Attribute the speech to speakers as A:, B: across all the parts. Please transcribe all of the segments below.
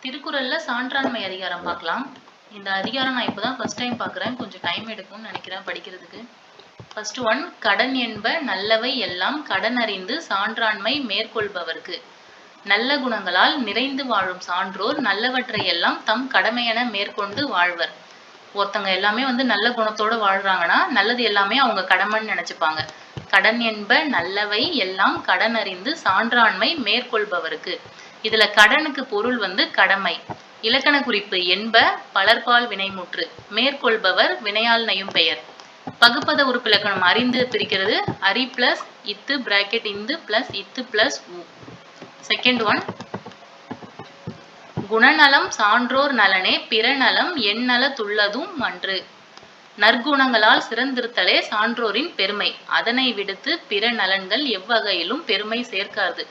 A: திருக்குறள்ல சான்றாண்மை அதிகாரம் பார்க்கலாம். இந்த அதிகாரம் நான் இப்போதான் ஃபர்ஸ்ட் டைம் பார்க்குறேன். கொஞ்சம் டைம் எடுக்கும்னு நினைக்கிறேன் படிக்கிறதுக்கு. ஃபர்ஸ்ட் ஒன், கடன் என்ப நல்லவை எல்லாம் கடன் அறிந்து சான்றாண்மை மேற்கொள்பவர்க்கு. நல்ல குணங்களால் நிறைந்து வாழும் சான்றோர் நல்லவற்றை எல்லாம் தம் கடமையென மேற்கொண்டு வாழ்வர். ஒருத்தங்க எல்லாமே நல்ல குணத்தோட வாழ்றாங்கன்னா நல்லது எல்லாமே அவங்க கடமைன்னு நினைச்சுப்பாங்க. கடன் என்ப நல்லவை எல்லாம் கடன் அறிந்து சான்றாண்மை மேற்கொள்பவர்க்கு. இதுல கடனுக்கு பொருள் கடமை. இலக்கண குறிப்பு என்ப பலர்பால் வினைமுற்று. மேற்கொள்பவர் வினையால் நையும் பெயர். பகுப்பத உறுப்பிலக்கணம் அறிந்து பிரிக்கிறது அரி பிளஸ் இத்து பிராக்கெட் இந்து பிளஸ் இத்து பிளஸ் உ. செகண்ட் ஒன், குணநலம் சான்றோர் நலனே பிற நலம் எந்நலத்துள்ளதும் அன்று. நற்குணங்களால் சிறந்திருத்தலே சான்றோரின் பெருமை. அதனை விடுத்து பிற நலன்கள் எவ்வகையிலும் பெருமை சேர்க்காது.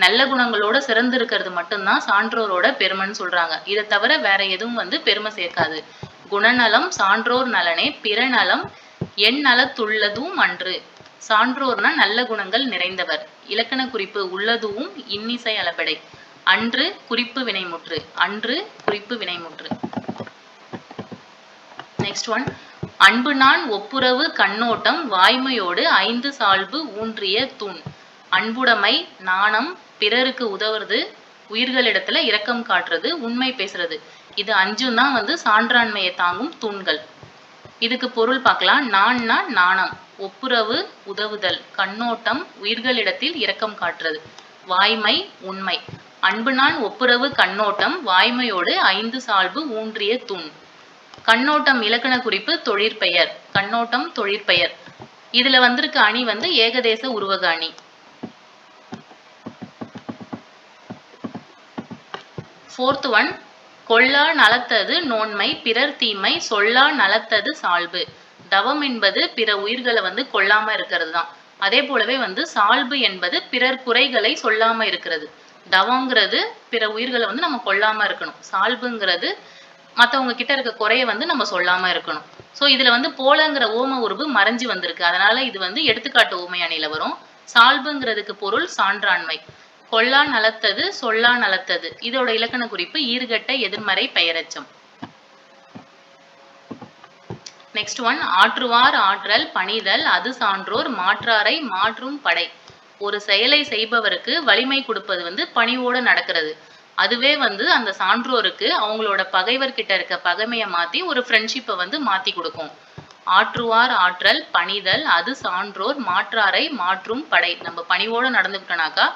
A: நல்ல குணங்களோட சிறந்து இருக்கிறது மட்டும்தான் சான்றோரோட பெருமைன்னு சொல்றாங்க. இதை தவிர வேற எதுவும் பெருமை சேர்க்காது. குணநலம் சான்றோர் நலனே பிற நலம் எந்நலத்துள்ளதும் அன்று. சான்றோர்னா நல்ல குணங்கள் நிறைந்தவர். இலக்கண குறிப்பு உள்ளதுவும் இன்னிசை அளபெடை. அன்று குறிப்பு வினைமுற்று. அன்று குறிப்பு வினைமுற்று. நெக்ஸ்ட் ஒன், அன்பு நான் ஒப்புரவு கண்ணோட்டம் வாய்மையோடு ஐந்து சால்பு ஊன்றிய தூண். அன்புடைமை, நாணம், பிறருக்கு உதவுறது, உயிர்களிடத்துல இரக்கம் காட்டுறது, உண்மை பேசுறது, இது அஞ்சும் தான் சான்றாண்மையை தாங்கும் தூண்கள். இதுக்கு பொருள் பார்க்கலாம். நான்னா நாணம், ஒப்புரவு உதவுதல், கண்ணோட்டம் உயிர்களிடத்தில் இரக்கம் காட்டுறது, வாய்மை உண்மை. அன்பு நான் ஒப்புரவு கண்ணோட்டம் வாய்மையோடு ஐந்து சால்பு ஊன்றிய தூண். கண்ணோட்டம் இலக்கண குறிப்பு தொழிற்பெயர். கண்ணோட்டம் தொழிற்பெயர். இதுல வந்திருக்க அணி ஏகதேச உருவக அணி. ஃபோர்த் ஒன், கொல்லா நலத்தது நோன்மை பிறர் தீமை சொல்லா நலத்தது சால்பு. தவம் என்பது பிற உயிர்களை கொல்லாம இருக்கிறது தான். அதே போலவே சால்பு என்பது பிறர் குறைகளை சொல்லாம இருக்கிறது. தவங்கிறது பிற உயிர்களை நம்ம கொல்லாம இருக்கணும். சால்புங்கிறது மற்றவங்க கிட்ட இருக்க குறைய நம்ம சொல்லாம இருக்கணும். ஸோ இதுல போலங்கிற ஓம உருவு மறைஞ்சு வந்திருக்கு. அதனால இது எடுத்துக்காட்டு ஓமை அணியில வரும். சால்புங்கிறதுக்கு பொருள் சான்றாண்மை. கொல்லா நலத்தது சொல்லா நலத்தது. இதோட இலக்கண குறிப்பு ஈறுகட்ட எதிர்மறை பெயரெச்சம். நெக்ஸ்ட் ஒன், ஆற்றுவார் ஆற்றல் பணிதல் அது சான்றோர் மாற்றாரை மாற்றும் படை. ஒரு செயலை செய்பவருக்கு வலிமை கொடுப்பது பணிவோட நடக்கிறது. அதுவே அந்த சான்றோருக்கு அவங்களோட பகைவர்கிட்ட இருக்க பகைமையை மாத்தி ஒரு ஃப்ரெண்ட்ஷிப்பை மாத்தி கொடுக்கும். ஆற்றுவார் ஆற்றல் பணிதல் அது சான்றோர் மாற்றாரை மாற்றும் படை. நம்ம பணிவோட நடந்துக்கிட்டோம்னாக்கா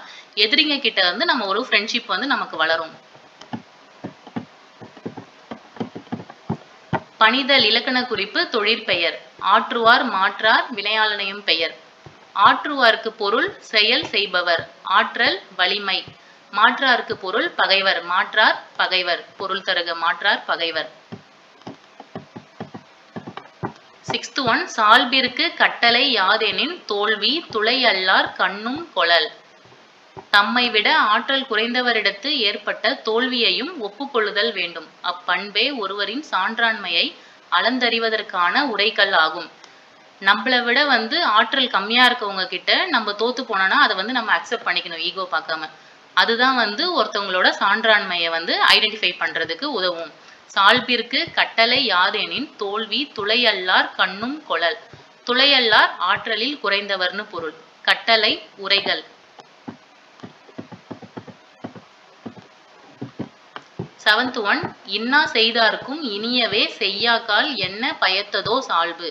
A: எதிரிங்க கிட்ட நம்ம ஒரு ஃப்ரெண்ட்ஷிப் நமக்கு வளரும். பணிதல் இலக்கண குறிப்பு தொழிற்பெயர். ஆற்றுவார் மாற்றார் வினையாளனையும் பெயர். ஆற்றுவாருக்கு பொருள் செயல் செய்பவர். ஆற்றல் வலிமை. மாற்றாருக்கு பொருள் பகைவர். மாற்றார் பகைவர். பொருள் தருக மாற்றார் பகைவர். சிக்ஸ்த் ஒன், சால்பிற்கு கட்டளை யாதெனின் தோல்வி துளை அல்லார் கண்ணும் கொளல். தம்மை விட ஆற்றல் குறைந்தவரிடத்து ஏற்பட்ட தோல்வியையும் ஒப்புக்கொள்ளுதல் வேண்டும். அப்பண்பே ஒருவரின் சான்றாண்மையை அளந்தறிவதற்கான உரைக்கல் ஆகும். நம்மளை விட ஆற்றல் கம்மியா இருக்கவங்க கிட்ட நம்ம தோத்து போனோம்னா அதை நம்ம அக்செப்ட் பண்ணிக்கணும், ஈகோ பார்க்காம. அதுதான் ஒருத்தவங்களோட சான்றாண்மையை ஐடென்டிஃபை பண்றதுக்கு உதவும். சால்பிற்கு கட்டளை யாதெனின் தோல்வி துளையல்லார் கண்ணும் கொளல். துளையல்லார் ஆற்றலில் குறைந்தவர்னு பொருள். கட்டளை உரைகள். செவன்த் ஒன், இன்னா செய்தார்க்கும் இனியவே செய்யாக்கால் என்ன பயத்ததோ சால்பு.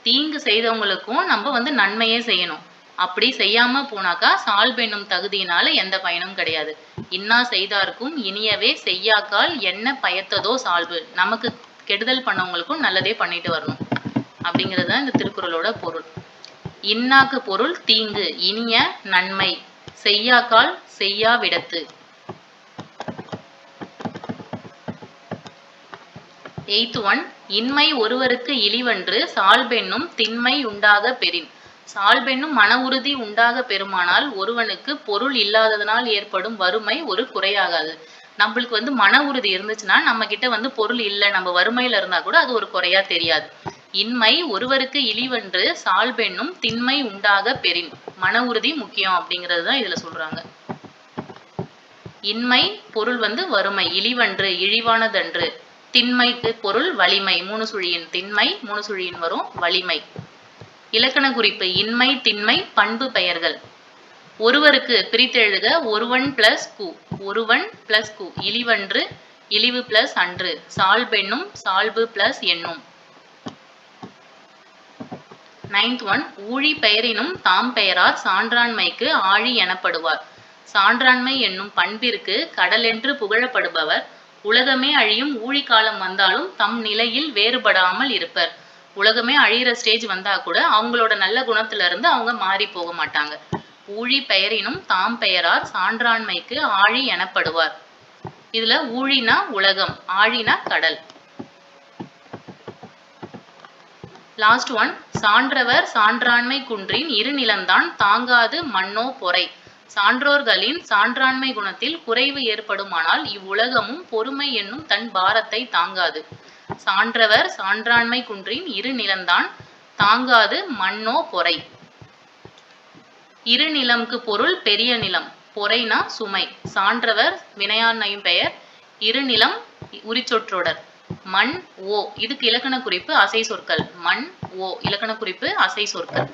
A: தீங்கு செய்தவங்களுக்கும் நம்ம நன்மையே செய்யணும். அப்படி செய்யாம போனாக்கா சால்பு என்னும் தகுதியினால எந்த பயனும் கிடையாது. இன்னா செய்தார்க்கும் இனியவே செய்யாக்கால் என்ன பயத்ததோ சால்பு. நமக்கு கெடுதல் பண்ணவங்களுக்கும் நல்லதே பண்ணிட்டு வரணும் அப்படிங்கிறது தான் இந்த திருக்குறளோட பொருள். இன்னாக்கு பொருள் தீங்கு, இனிய நன்மை, செய்யாக்கால் செய்யா விடத்து. எய்த் ஒன், இன்மை ஒருவருக்கு இழிவன்று சால்பென்னும் திண்மை உண்டாக பெறின். சால்பென்னும் மன உறுதி உண்டாக பெறுமானால் ஒருவனுக்கு பொருள் இல்லாததனால் ஏற்படும் வறுமை ஒரு குறையாகாது. நம்மளுக்கு மன உறுதி இருந்துச்சுன்னா நம்ம கிட்ட பொருள் இல்லை, நம்ம வறுமையில இருந்தா கூட அது ஒரு குறையா தெரியாது. இன்மை ஒருவருக்கு இழிவன்று சால்பென்னும் திண்மை உண்டாக பெறின். மன உறுதி முக்கியம் அப்படிங்கிறது தான் இதுல சொல்றாங்க. இன்மை பொருள் வறுமை, இழிவன்று இழிவானதன்று. திண்மைக்கு பொருள் வலிமை, 3 சுழியின் திண்மை, 3 சுழியின் வரும் வலிமை. இலக்கண குறிப்பு இன்மை திண்மை பண்பு பெயர்கள். ஒருவருக்கு பிரித்தெழுதுக ஒருவன் பிளஸ் கு, ஒருவன் பிளஸ் கு. இழிவன்று இழிவு பிளஸ் அன்று. சால்பென்னும் சால்பு பிளஸ் எண்ணும். 9th one ஊழி பெயரினும் தாம் பெயரார் சான்றாண்மைக்கு ஆழி எனப்படுவார். சான்றாண்மை என்னும் பண்பிற்கு கடலென்று புகழப்படுபவர் உலகமே அழியும் ஊழி காலம் வந்தாலும் தம் நிலையில் வேறுபடாமல் இருப்பர். உலகமே அழியிற ஸ்டேஜ் வந்தா கூட அவங்களோட நல்ல குணத்துல இருந்து அவங்க மாறி போக மாட்டாங்க. ஊழி பெயரினும் தாம் பெயரார் சான்றாண்மைக்கு ஆழி எனப்படுவார். இதுல ஊழினா உலகம், ஆழினா கடல். லாஸ்ட் ஒன் சான்றவர் சான்றாண்மை குன்றின் இரு நிலந்தான் தாங்காது மண்ணோ பொறை. சான்றோர்களின் சான்றாண்மை குணத்தில் குறைவு ஏற்படுமானால் இவ்வுலகமும் பொறுமை என்னும் தன் பாரத்தை தாங்காது. சான்றவர் சான்றாண்மை குன்றின் இரு நிலந்தான் தாங்காது மண்ணோ பொறை. இரு நிலம்க்கு பொருள் பெரிய நிலம், பொறைனா சுமை. சான்றவர் வினையாண்மையும் பெயர், இரு நிலம் உரிச்சொற்றொடர். மண் ஓ இதுக்கு இலக்கண குறிப்பு அசை சொற்கள். மண் ஓ இலக்கண குறிப்பு அசை சொற்கள்.